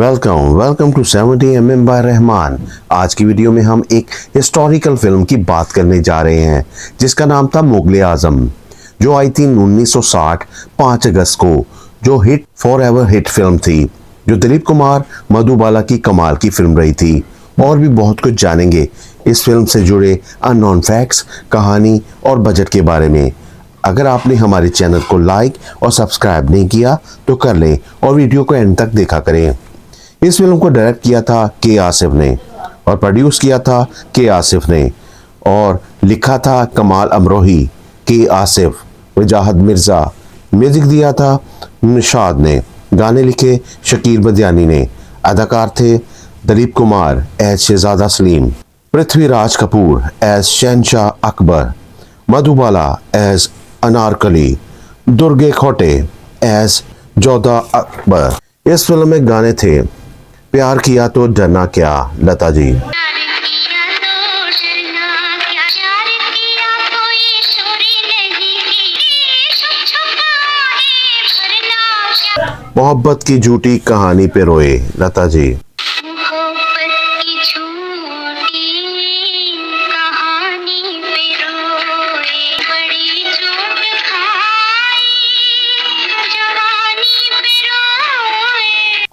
Welcome to 70mm bye Rahman. आज की video में हम एक हिस्टोरिकल फिल्म की बात करने जा रहे हैं जिसका नाम था मुगले आजम, जो आई थी 1960 5 अगस्त को, जो hit for ever hit film थी, जो दिलीप कुमार मधुबाला की कमाल की फिल्म रही थी। और भी बहुत कुछ जानेंगे इस फिल्म से जुड़े अननोन फैक्ट्स, कहानी और बजट के बारे में। अगर आपने हमारे चैनल को लाइक और सब्सक्राइब नहीं किया तो कर लें और वीडियो को एंड तक देखा करें। इस फिल्म को डायरेक्ट किया था के आसिफ ने और प्रोड्यूस किया था के आसिफ ने और लिखा था कमाल अमरोही, के आसिफ, वजाहत मिर्ज़ा। म्यूजिक दिया था निशाद ने, गाने लिखे शकील बदियानी ने। अदाकार थे दिलीप कुमार एज शहजादा सलीम, पृथ्वीराज कपूर एज शहनशाह अकबर, मधुबाला एज अनारकली, दुर्गे खोटे एज जोधा अकबर। इस फिल्म में गाने थे प्यार किया तो डरना क्या, लता जी, मोहब्बत की झूठी कहानी पे रोए, लता जी,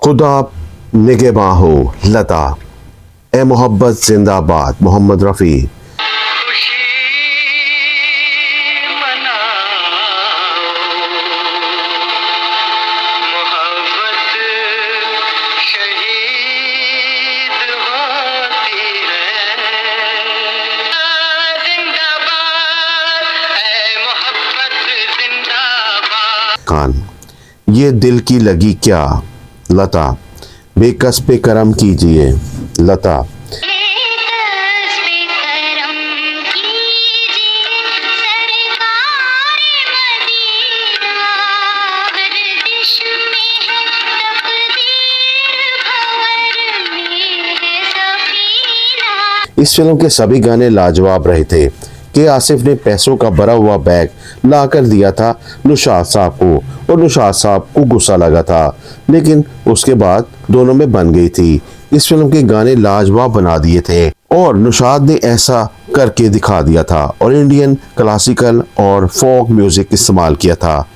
खुदा निगहबान हो, लता, ए मोहब्बत जिंदाबाद, मोहम्मद रफ़ी, खान, ये दिल की लगी क्या, लता, बेकस पे करम कीजिए, लता, इस फिल्म के सभी गाने लाजवाब रहे थे। के आसिफ ने पैसों का भरा हुआ बैग ला कर दिया था नुशाद साहब को और नुशाद साहब को गुस्सा लगा था, लेकिन उसके बाद दोनों में बन गई थी। इस फिल्म के गाने लाजवाब बना दिए थे और नुशाद ने ऐसा करके दिखा दिया था और इंडियन क्लासिकल और फोक म्यूजिक इस्तेमाल किया था,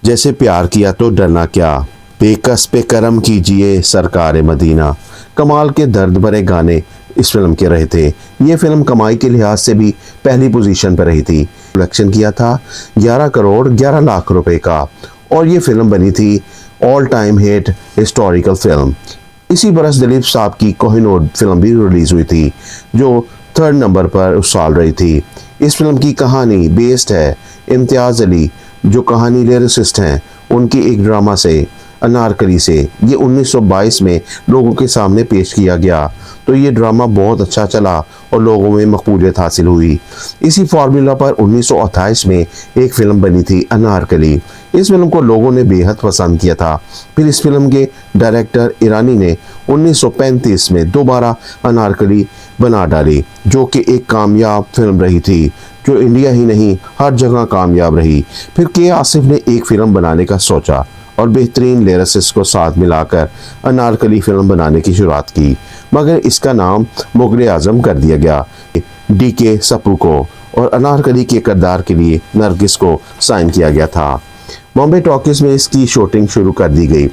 जैसे प्यार किया तो डरना क्या, बेकस पे करम कीजिए, सरकार मदीना। कमाल के दर्द भरे गाने इस फिल्म के रहे थे। ये फिल्म कमाई के लिहाज से भी पहली पोजीशन पर रही थी। कलेक्शन किया था 11 करोड़ 11 लाख रुपए का और ये फिल्म बनी थी all time hit historical film. इसी बरस दिलीप साहब की कोहिनूर फिल्म भी रिलीज हुई थी, जो 3rd नंबर पर उस साल रही थी। इस फिल्म की कहानी बेस्ड है इम्तियाज अली, जो कहानी लिरिसिस्ट हैं, उनकी एक ड्रामा से, अनारकली से। ये 1922 में लोगों के सामने पेश किया गया, तो ये ड्रामा बहुत अच्छा चला और लोगों में मकबूलियत हासिल हुई। इसी फार्मूला पर 1928 में एक फिल्म बनी थी अनारकली। इस फिल्म को लोगों ने बेहद पसंद किया था। फिर इस फिल्म के डायरेक्टर ईरानी ने 1935 में दोबारा अनारकली बना डाली, जो कि एक कामयाब फिल्म रही थी, जो इंडिया ही नहीं हर जगह कामयाब रही। फिर के आसिफ ने एक फिल्म बनाने का सोचा और बेहतरीन लिरिसिस्ट को साथ मिलाकर अनारकली फिल्म बनाने की शुरुआत की, मगर इसका नाम मुगले आजम कर दिया गया। DK सप्रू को और अनारकली के किरदार के लिए नरगिस को साइन किया गया था। बॉम्बे टॉकीज में इसकी शूटिंग शुरू कर दी गई।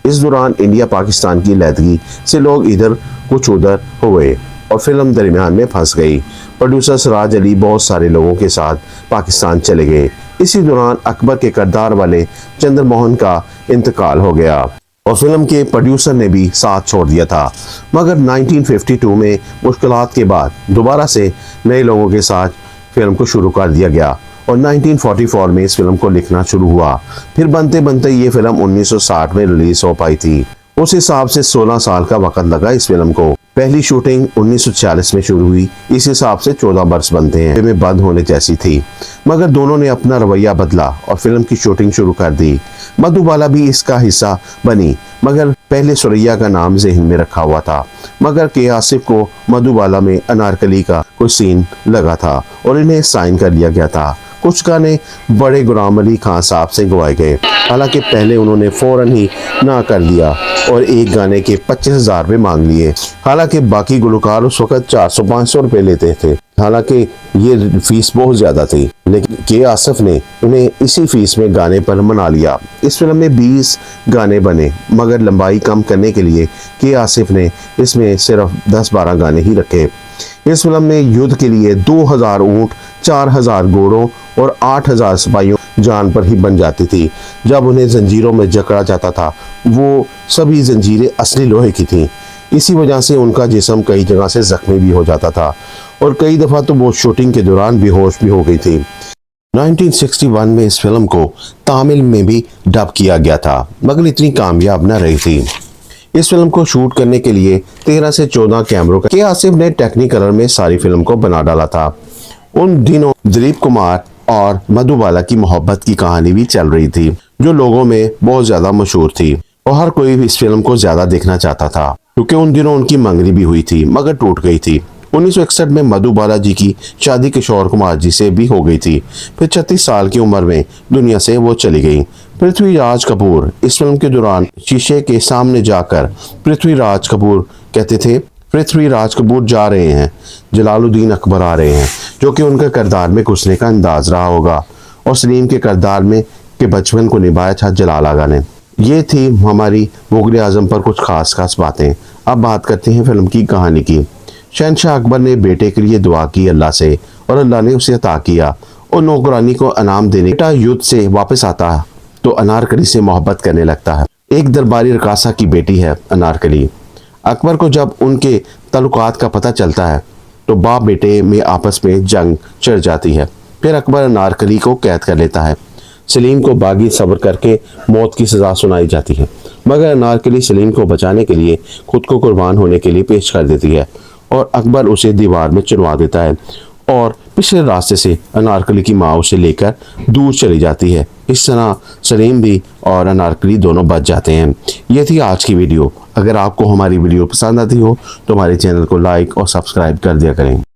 इस दौरान इंडिया पाकिस्तान की लैदगी से लोग इधर कुछ उधर हुए और फिल्म दरमियान में फंस गई। प्रोड्यूसर सराज अली बहुत सारे लोगों के साथ पाकिस्तान चले गए। इसी दौरान अकबर के किरदार वाले चंद्रमोहन का इंतकाल हो गया और फिल्म के प्रोड्यूसर ने भी साथ छोड़ दिया था। मगर 1952 में मुश्किलात के बाद दोबारा से नए लोगों के साथ फिल्म को शुरू कर दिया गया और 1944 में इस फिल्म को लिखना शुरू हुआ। फिर बनते बनते ये फिल्म 1960 में रिलीज हो पाई थी। उस हिसाब से 16 साल का वक्त लगा इस फिल्म को। पहली शूटिंग 1946 में शुरू हुई, इस हिसाब से 14 वर्ष बनते हैं। में बंद होने जैसी थी, मगर दोनों ने अपना रवैया बदला और फिल्म की शूटिंग शुरू कर दी। मधुबाला भी इसका हिस्सा बनी, मगर पहले सुरैया का नाम जहन में रखा हुआ था, मगर के आसिफ को मधुबाला में अनारकली का कोई सीन लगा था और इन्हें साइन कर लिया गया था। कुछ गाने बड़े गुलाम अली खान साहब से गवाए गए। हालांकि पहले उन्होंने फौरन ही ना कर दिया और एक गाने के 25,000 रुपये मांग लिए। हालांकि बाकी गुलकार उस वक्त 400-500 रुपये लेते थे। हालांकि ये फीस बहुत ज्यादा थी, लेकिन के आसिफ ने उन्हें इसी फीस में गाने पर मना लिया। इस फिल्म में 20 गाने बने, मगर लंबाई कम करने के लिए के आसिफ ने इसमें सिर्फ 10-12 गाने ही रखे। इस फिल्म में युद्ध के लिए 2000 ऊंट, 4000 घोड़ों और 8000 सिपाहियों जान पर ही बन जाती थी। जब उन्हें जंजीरों में जकड़ा जाता था, वो सभी जंजीरें असली लोहे की थीं। इसी वजह से उनका जिस्म कई जगह से जख्मी भी हो जाता था और कई दफ़ा तो वो शूटिंग के दौरान बेहोश भी हो गई थी। 1961 में इस फिल्म को तमिल में भी डब किया गया था, मगर इतनी कामयाब न रही थी। इस फिल्म को शूट करने के लिए 13 से 14 कैमरों के आसिफ ने टेक्निकलर में सारी फिल्म को बना डाला था। उन दिनों दिलीप कुमार और मधुबाला की मोहब्बत की कहानी भी चल रही थी, जो लोगों में बहुत ज्यादा मशहूर थी और हर कोई भी इस फिल्म को ज्यादा देखना चाहता था, क्योंकि उन दिनों उनकी मंगनी भी हुई थी मगर टूट गई थी। 1961 में मधुबाला जी की शादी किशोर कुमार जी से भी हो गई थी। फिर 36 साल की उम्र में दुनिया से वो चली गई। पृथ्वीराज कपूर इस फिल्म के दौरान शीशे के सामने जाकर पृथ्वीराज कपूर कहते थे, पृथ्वीराज कपूर जा रहे हैं, जलालुद्दीन अकबर आ रहे हैं, जो कि उनका किरदार में घुसने का अंदाज रहा होगा। और सलीम के किरदार में के बचपन को निभाया था जलाल आगा ने। ये थी हमारी मुगल आजम पर कुछ खास बातें। अब बात करते हैं फिल्म की कहानी की। शहनशाह अकबर ने बेटे के लिए दुआ की अल्लाह से, और अल्लाह ने उसे अता किया और नौकरानी को इनाम देने। बेटा युद्ध से वापस आता है तो अनारकली से मोहब्बत करने लगता है। एक दरबारी रकासा की बेटी है अनारकली। अकबर को जब उनके ताल्लुकात का पता चलता है तो बाप बेटे में आपस में जंग छिड़ जाती है। फिर अकबर अनारकली को कैद कर लेता है। सलीम को बागी सब्र करके मौत की सजा सुनाई जाती है, मगर अनारकली सलीम को बचाने के लिए खुद को कुर्बान होने के लिए पेश कर देती है और अकबर उसे दीवार में चुनवा देता है और पिछले रास्ते से अनारकली की माँ उसे लेकर दूर चली जाती है। इस तरह सलीम भी और अनारकली दोनों बच जाते हैं। ये थी आज की वीडियो। अगर आपको हमारी वीडियो पसंद आती हो तो हमारे चैनल को लाइक और सब्सक्राइब कर दिया करें।